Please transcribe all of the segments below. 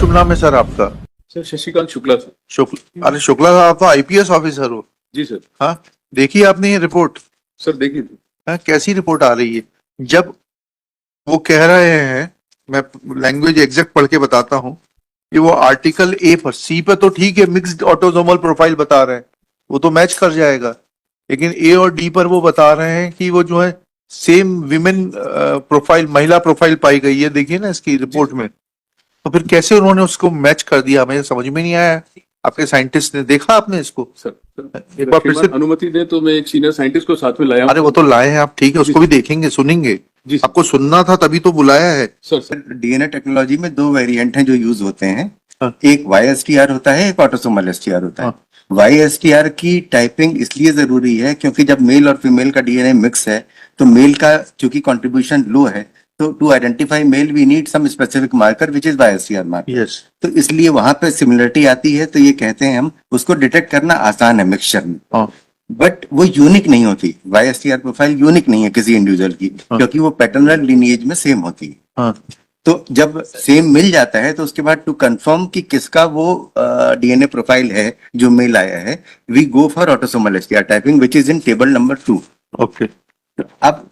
शुभ नाम है सर आपका? Sir Shashikant Shukla sir. शुक्ला? अरे शुक्ला साहब, आप तो आईपीएस ऑफिसर हो। जी सर। हाँ, देखिए आपने ये रिपोर्ट? सर देखिए थी। हाँ, कैसी रिपोर्ट आ रही है? जब वो कह रहे हैं, मैं लैंग्वेज एग्जैक्ट पढ़ के बताता हूँ कि वो आर्टिकल ए पर, सी पे तो ठीक है, मिक्स्ड ऑटोसोमल प्रोफाइल बता रहे हैं, वो तो मैच कर जाएगा, लेकिन ए और डी पर वो बता रहे हैं कि वो जो है सेम विमेन प्रोफाइल, महिला प्रोफाइल पाई गई है। देखिए ना इसकी रिपोर्ट में, तो फिर कैसे उन्होंने उसको मैच कर दिया, मुझे समझ में नहीं आया। आपके साइंटिस्ट ने देखा आपने इसको? सर एक बार फिर से अनुमति दे तो मैं एक सीनियर साइंटिस्ट को साथ में लाया हूं। अरे वो तो लाए हैं आप, ठीक है, उसको भी देखेंगे, सुनेंगे। जी सर। आपको सुनना था तभी तो बुलाया है। सर डीएनए टेक्नोलॉजी में दो वेरिएंट हैं जो यूज होते हैं। हाँ। एक YSTR होता है, एक ऑटोसोमल STR होता है। हाँ। YSTR की टाइपिंग इसलिए जरूरी है क्योंकि जब मेल और फीमेल का डीएनए मिक्स है तो मेल का चूंकि कंट्रीब्यूशन लो है, तो to identify male we need some specific marker which is YSTR marker. Yes. तो इसलिए वहां पे सिमिलरिटी आती है, तो ये कहते हैं हम उसको डिटेक्ट करना आसान है मिक्सचर में। हाँ। बट वो यूनिक नहीं होती, YSTR प्रोफाइल यूनिक नहीं है किसी इंडिविजुअल की, हाँ। क्योंकि वो पैटर्नल लिनिएज में सेम होती है। हाँ। तो जब सेम मिल जाता है तो उसके बाद टू कंफर्म कि किसका वो डीएनए प्रोफाइल है जो मेल आया है, we go for autosomal STR typing which is in table number 2। Okay. अब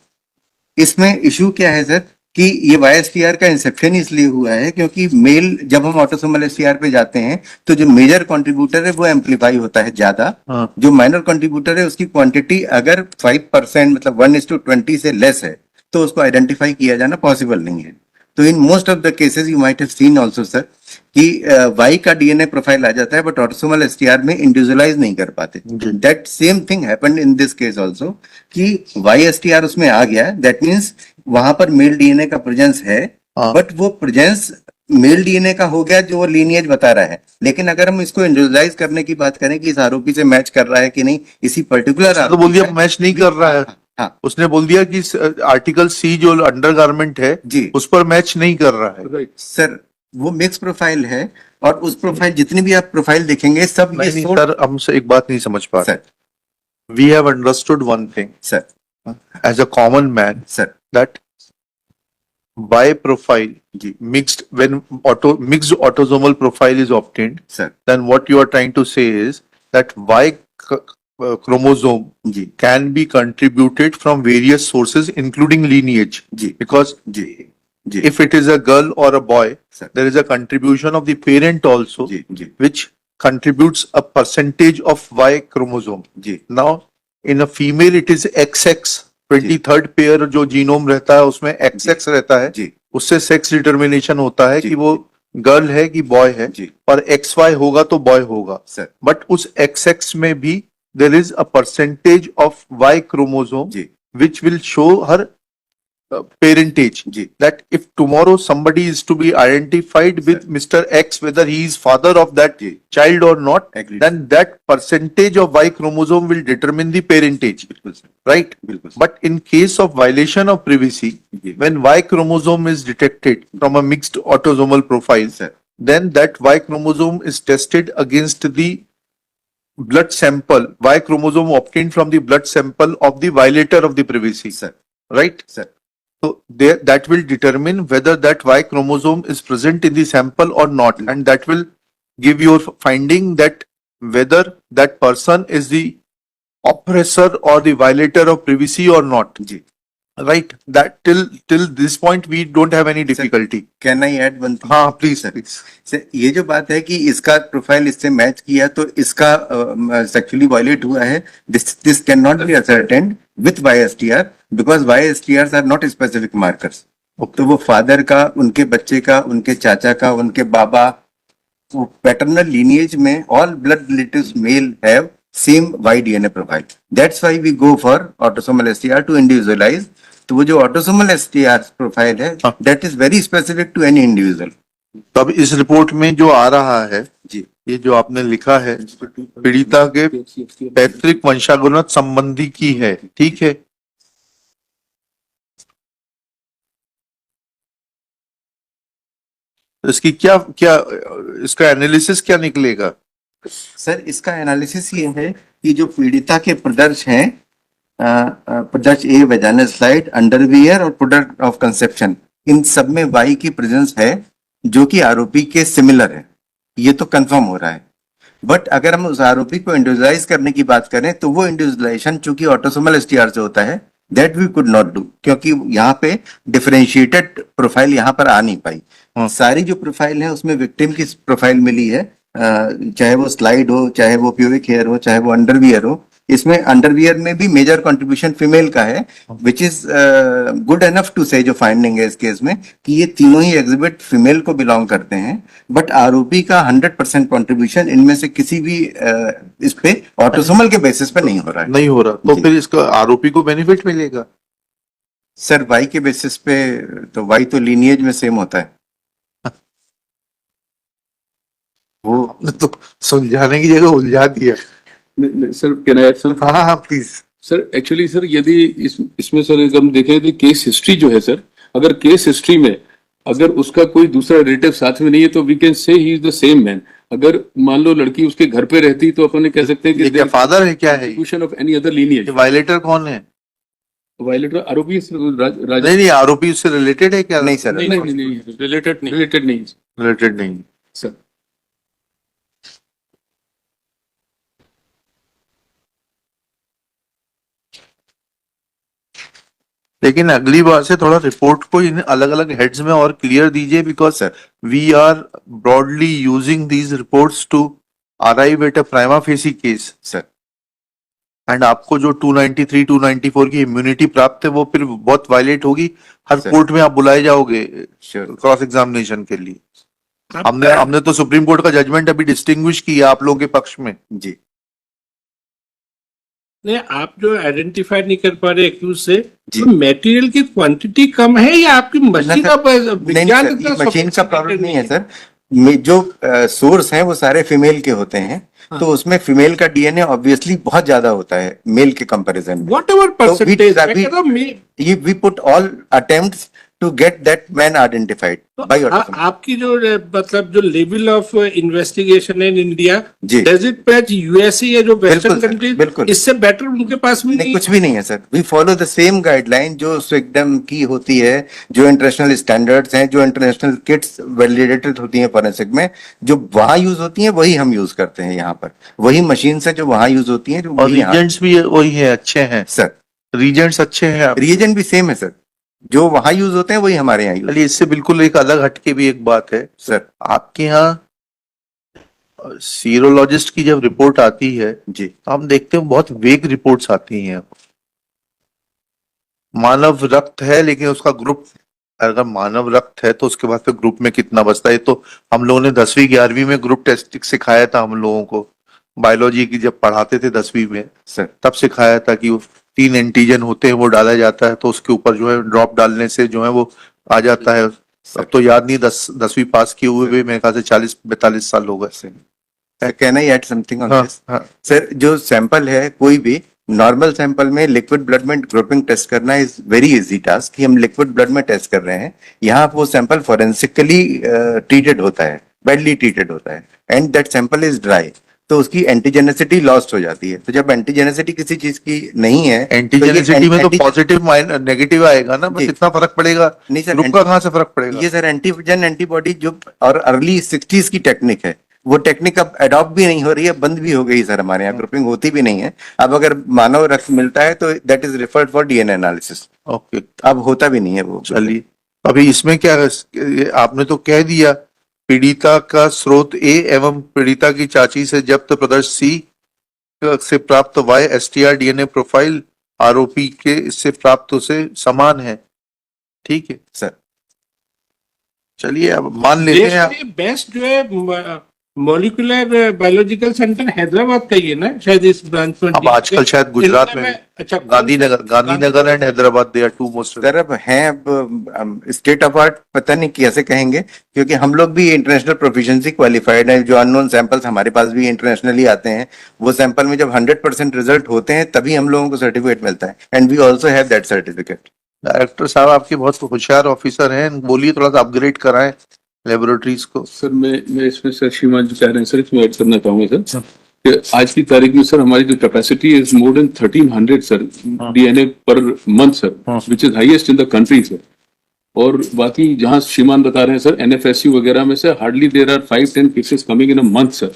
इसमें इशू क्या है सर कि ये YSTR का इंसेप्शन इसलिए हुआ है क्योंकि मेल, जब हम ऑटोसोमल STR पे जाते हैं तो जो मेजर कंट्रीब्यूटर है वो एम्पलीफाई होता है ज्यादा। हाँ। जो माइनर कंट्रीब्यूटर है उसकी क्वांटिटी अगर 5% मतलब 1:20 से लेस है तो उसको आइडेंटिफाई किया जाना पॉसिबल नहीं है। तो in most of the cases you might have seen also sir कि Y का डीएनए प्रोफाइल आ जाता है बट ऑटोसोमल STR में इंडिविजुअलाइज नहीं कर पाते। That same thing happened in this case also कि YSTR उसमें आ गया, दैट मींस वहां पर मेल डीएनए का प्रेजेंस है, हाँ। बट वो प्रेजेंस मेल डीएनए का हो गया जो वो लीनिएज बता रहा है। लेकिन अगर हम इसको इंडिविजुअलाइज करने की बात करें कि इस आरोपी से मैच कर रहा है कि नहीं, इसी पर्टिकुलर तो बोल दिया मैच नहीं कर रहा है। हाँ उसने बोल दिया कि आर्टिकल सी जो अंडरगारमेंट है जी उस पर मैच नहीं कर रहा है। राइट सर, वो मिक्स प्रोफाइल है और उस प्रोफाइल जितनी भी आप प्रोफाइल देखेंगे सब ये नहीं सर, हमसे एक बात नहीं समझ पा रहे। Sir we have understood one thing sir as a common man, sir that Y profile जी mixed, when mixed autosomal profile is obtained, sir then what you are trying to say is that Y chromosome जी can be contributed from various sources including lineage, जी because जी जी if it is a girl or a boy, Sir. there is a contribution of the parent also जी जी which contributes a percentage of Y chromosome. जी Now in a female it is XX, 23rd pair जो genome रहता है उसमें XX रहता है, जी उससे सेक्स डिटर्मिनेशन होता है जी। कि वो गर्ल है कि बॉय है, जी और XY होगा तो बॉय होगा। सर बट उस XX में भी there is a percentage of Y chromosome जी which will show her parentage, जी that if tomorrow somebody is to be identified with Mr. X, whether he is father of that जी child or not, Agreed. then that percentage of Y chromosome will determine the parentage, बिल्कुल sir right? बिल्कुल But in case of violation of privacy, जी when Y chromosome is detected from a mixed autosomal profile, sir then that Y chromosome is tested against the blood sample, Y chromosome obtained from the blood sample of the violator of the privacy, sir right? Sir So there, that will determine whether that Y chromosome is present in the sample or not, and that will give your finding that whether that person is the oppressor or the violator of privacy or not, जी right? That till this point we don't have any difficulty. Can I add one thing? हाँ please sir please. Sir, ये जो बात है कि इसका profile इससे match किया तो इसका सेक्सुअली वायलेट हुआ है, this can not be ascertained with YSTR because YSTRs are not specific markers. तो वो फादर का, उनके बच्चे का, उनके चाचा का, उनके बाबा, वो पैटर्नल लीनिएज में all blood relatives male have same Y DNA profile. That's why we go for autosomal STR to individualise. तो वो जो ऑटोसोमल STR प्रोफाइल है हाँ। That is very specific to any individual. तब इस रिपोर्ट में जो आ रहा है, जी ये जो आपने लिखा है, पीड़िता के पैतृक वंशानुगत संबंधी की है, ठीक है? तो इसकी क्या क्या इसका एनालिसिस क्या निकलेगा? सर, इसका एनालिसिस ये है कि जो पीड़िता के प्रदर्श हैं, प्रदर्श ए, वेजाइनल स्लाइड, अंडरवियर और प्रोडक्ट ऑफ कंसेप्शन, इन सब में Y की प्रेजेंस है जो कि आरोपी के सिमिलर है, ये तो कंफर्म हो रहा है। बट अगर हम उस आरोपी को इंडिविजुअलाइज करने की बात करें तो वो इंडिविजुअलाइजेशन चूंकि ऑटोसोमल एसटीआर से होता है, that we could not do, क्योंकि यहाँ पे डिफरेंशिएटेड प्रोफाइल यहाँ पर आ नहीं पाई। सारी जो प्रोफाइल है उसमें विक्टिम की प्रोफाइल मिली है, चाहे वो स्लाइड हो, चाहे वो प्यूबिक हेयर हो, चाहे वो अंडरवियर हो। इसमें अंडरवियर में भी मेजर कंट्रीब्यूशन फीमेल का है, which is good enough to say, जो फाइंडिंग है इस केस में, कि ये तीनों ही एग्जिबिट फीमेल को बिलोंग करते हैं। बट आरोपी का 100% कंट्रीब्यूशन इनमें से किसी भी इस पे ऑटोसोमल के बेसिस पे नहीं हो रहा है। नहीं हो रहा, तो जी। फिर इसका आरोपी को बेनिफिट मिलेगा? सर वाई के बेसिस पे तो वाई तो लीनिएज में सेम होता है। वो आपने तो सुलझाने की जगह उलझा दिया। Sir can I add sir? हाँ हाँ प्लीज। सर एक्चुअली सर यदि इसमें सर अगर हम देखें तो केस हिस्ट्री जो है सर, अगर केस हिस्ट्री में अगर उसका कोई दूसरा रिलेटिव साथ में नहीं है तो we can say he is the same man. अगर मान लो लड़की उसके घर पे रहती तो अपन कह सकते हैं ये क्या फादर है, क्या है ये? कि of any other lineage. Violator कौन है? वायलेटर आरोपी राज नहीं नहीं, आरोपी उससे रिलेटेड है क्या? नहीं सर, नहीं रिलेटेड नहीं रिलेटेड नहीं। सर। लेकिन अगली बार से थोड़ा रिपोर्ट को इन अलग अलग हेड्स में और क्लियर दीजिए, because sir we are broadly using these reports to arrive at a prima facie case. Sir and आपको जो 293 294 की इम्यूनिटी प्राप्त है वो फिर बहुत वायलेट होगी। हर सर। कोर्ट में आप बुलाए जाओगे श्योर क्रॉस एग्जामिनेशन के लिए। हमने तो सुप्रीम कोर्ट का जजमेंट अभी डिस्टिंग्विश किया आप लोगों के पक्ष में। जी। नहीं, आप जो आइडेंटिफाई नहीं कर पा रहे एक्यूज से, जी। तो मटेरियल की क्वांटिटी कम है या आपकी मशीन का नहीं विज्ञान सर, इतना ये मशीन का sophisticated प्रॉब्लम नहीं है सर। जो सोर्स हैं वो सारे फीमेल के होते हैं, तो उसमें फीमेल का डीएनए ऑब्वियसली बहुत ज्यादा होता है मेल के कंपैरिजन में। Whatever percentage, we- मैं कह रहा हूँ we put all attempts to get that man identified by autopsy. आपकी जो मतलब जो लेवल ऑफ इन्वेस्टिगेशन है इन इंडिया, जी। डज इट मैच यूएसए या जो वेस्टर्न बिल्कुल सर, कंट्रीज, बिल्कुल। इससे बेटर उनके पास भी नहीं, नहीं कुछ भी नहीं है सर। We follow the same guideline जो स्विगडम की होती है, जो इंटरनेशनल स्टैंडर्ड्स हैं, जो इंटरनेशनल किट्स वैलिडेटेड होती हैं फॉरेंसिक में, जो वहां यूज होती हैं वही हम यूज करते हैं यहाँ पर। वही मशीन है जो वहां यूज होती हैं, जो और वही यहाँ रीजेंट्स भी वही है, अच्छे हैं सर। रीजेंट्स, अच्छे हैं आप। रिएजेंट भी सेम है सर, जो वहां यूज होते हैं वही हमारे यहाँ यूज। चलिए, इससे बिल्कुल एक अलग हटके भी एक बात है सर आपके यहाँ सीरोलॉजिस्ट की जब रिपोर्ट आती है जी। तो हम देखते हैं बहुत वेग रिपोर्ट्स आती हैं। मानव रक्त है लेकिन उसका ग्रुप, अगर मानव रक्त है तो उसके बाद फिर ग्रुप में कितना बचता है। तो हम लोगों ने 10वीं 11वीं में ग्रुप टेस्ट सिखाया था हम लोगों को, बायोलॉजी की जब पढ़ाते थे 10वीं में, सर तब सिखाया था कि वो 3 एंटीजन होते हैं, वो डाला जाता है तो उसके ऊपर जो है ड्रॉप डालने से जो है वो आ जाता है। अब तो याद नहीं, 10वीं पास किए हुए भी मेरे ख्याल से 40-42 साल हो गए। Can I add something on हाँ, दिस? हाँ। सर जो सैंपल है, कोई भी नॉर्मल सैंपल में लिक्विड ब्लड में ग्रुपिंग टेस्ट करना इज वेरी इजी टास्क, कि हम लिक्विड ब्लड में टेस्ट कर रहे हैं। यहाँ वो सैंपल फॉरेंसिकली ट्रीटेड होता है, बैडली ट्रीटेड होता है, and that sample is dry, तो उसकी एंटीजेनेसिटी लॉस्ट हो जाती है। तो जब एंटीजेनेसिटी किसी चीज की नहीं है, एंटीजेनिसिटी में तो पॉजिटिव नेगेटिव आएगा ना, बस जी। इतना फर्क पड़ेगा। नहीं सर, ग्रुप का कहाँ से फर्क पड़ेगा? ये सर एंटीजन एंटीबॉडी जो और अर्ली 60s की टेक्निक है, वो टेक्निक अब अडॉप्ट भी नहीं हो रही है, बंद भी हो गई सर। हमारे यहाँ ग्रुपिंग होती भी नहीं है। अब अगर मानव रक्त मिलता है तो that is referred for DNA analysis. Okay, अब होता भी नहीं है वो। चलिए अभी इसमें क्या है, आपने तो कह दिया पीड़िता का स्रोत ए एवं पीड़िता की चाची से जब्त प्रदर्श सी से प्राप्त वाई एसटीआर डीएनए प्रोफाइल आरोपी के इससे प्राप्त से समान है। ठीक है सर चलिए, अब मान लेते हैं आप। बेस्ट जो है मॉलिक्यूलर बायोलॉजिकल सेंटर हैदराबाद का ही है ना शायद इस ब्रांच में। अब आजकल शायद गुजरात में अच्छा, Gandhinagar and Hyderabad they are two most. Sir अब हैं, अब स्टेट ऑफ आर्ट पता नहीं कैसे कहेंगे, क्योंकि हम लोग भी इंटरनेशनल प्रोफिशिएंसी क्वालिफाइड है। जो अननोन सैंपल्स हमारे पास भी इंटरनेशनली आते हैं, वो सैंपल में जब 100% रिजल्ट होते हैं तभी हम लोगों को सर्टिफिकेट मिलता है, and we also have that certificate. Director साहब आपके बहुत होशियार ऑफिसर हैं, बोलिए थोड़ा सा अपग्रेड कराएं लेबोरेटरीज को। सर मैं इसमें सर श्रीमान जो कह रहे हैं सर, इसमें ऐड करना चाहूंगा सर कि आज की तारीख में सर हमारी जो capacity is more than 1300 sir DNA per month sir, which is highest in the country sir. और बाकी जहां श्रीमान बता रहे हैं सर NFSU वगैरह में से hardly there are 5-10 cases coming in a month sir.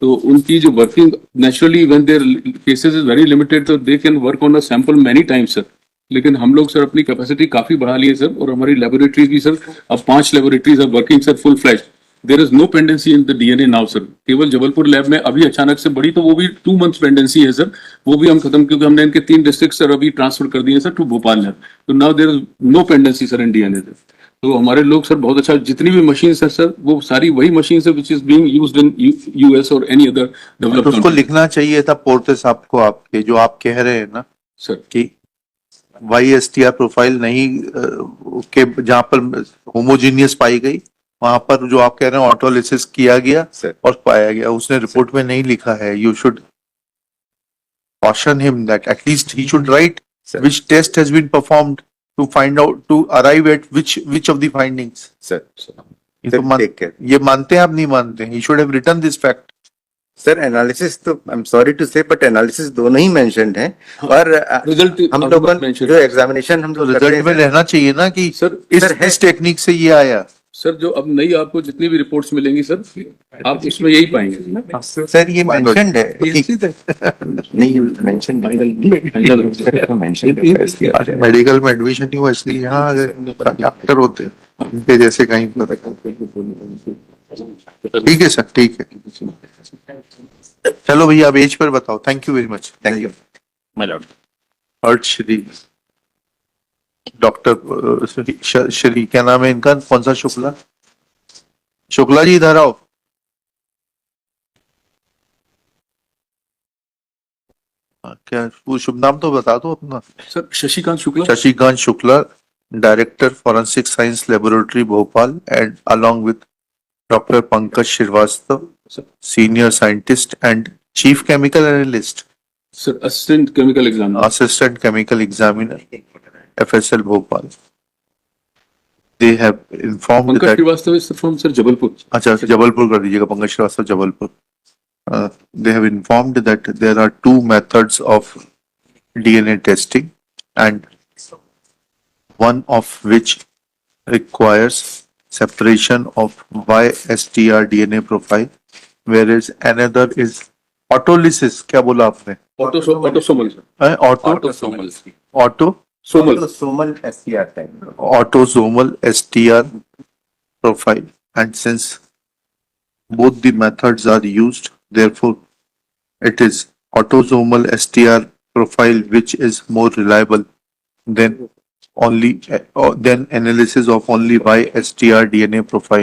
तो उनकी जो working naturally when their cases is very limited तो they can work on a sample many times sir. लेकिन हम लोग सर अपनी कैपेसिटी काफी बढ़ा लिए सर, और हमारी लेबोरेटरीज भी सर अब 5 laboratories are working sir full flash. There is no pendency in the DNA now sir. केवल जबलपुर लैब में अभी अचानक से बढ़ी तो वो भी 2 मंथ्स पेंडेंसी है सर, वो भी हम खत्म, क्योंकि हमने इनके 3 डिस्ट्रिक्ट सर अभी ट्रांसफर कर दिए सर टू भोपाल लैब। तो now there is no pendency sir in DNA sir. तो हमारे लोग सर बहुत अच्छा, जितनी भी मशीन है सर वो सारी वही मशीन है which is being used in US और एनी अदर तो डेवलप्ड उसको लिखना चाहिए था पोर्ते साहब को आपके, जो आप कह रहे हैं ना सर। कि YSTR प्रोफाइल नहीं के जहां पर होमोजीनियस पाई गई वहां पर जो आप कह रहे हैं ऑटोलिसिस किया गया सर और पाया गया, उसने रिपोर्ट में नहीं लिखा है। You should caution him that at least he should write Sir. which test has been performed to find out, to arrive at which of the findings. Sir ये तो टेक केयर ये मानते हैं आप नहीं मानते हैं? He should have written this fact. Sir analysis तो आई एम सॉरी टू से बट एनालिसिस दोनों ही मेंशन्ड हैं और रिजल्ट हम लोगों जो एग्जामिनेशन हम तो लोग कर रहे रिजल्ट में हैं रहना चाहिए ना कि सर इस टेक्निक से ये आया। सर जो अब नई आपको जितनी भी रिपोर्ट्स मिलेंगी सर आप उसमें यही पाएंगे। सर ये मेंशन्ड है कि नहीं मेंशन्ड मेंशन्ड मेडिकल में एडमिशन नहीं हुआ इसलिए यहाँ डॉक्टर होते हैं इनके जैसे कहीं पर। ठीक है सर, ठीक है। चलो भैया अब एज पर बताओ। Thank you very much. Thank you earth Shri doctor Shri क्या नाम है इनका, कौन सा शुक्ला? शुक्ला जी इधर आओ। क्या वो शुभ नाम तो बता दो अपना। Sir Shashikant Shukla. Shashikant Shukla, director forensic science laboratory Bhopal, and along with Dr. Pankaj Srivastava, senior scientist and chief chemical analyst, sir assistant chemical examiner. assistant chemical examiner, FSL Bhopal. They have informed Pankaj that, Srivastava is from sir Jabalpur. अच्छा जबलपुर कर दीजिएगा, Pankaj Srivastava Jabalpur. They have informed that there are 2 methods of DNA testing and one of which requires separation of YSTR DNA profile, whereas another is autolysis. क्या बोला आपने? Autosomal sir. Autosomal Samuel STR type autosomal STR profile, and since both the methods are used, therefore it is autosomal STR profile which is more reliable than analysis of only YSTR DNA profile.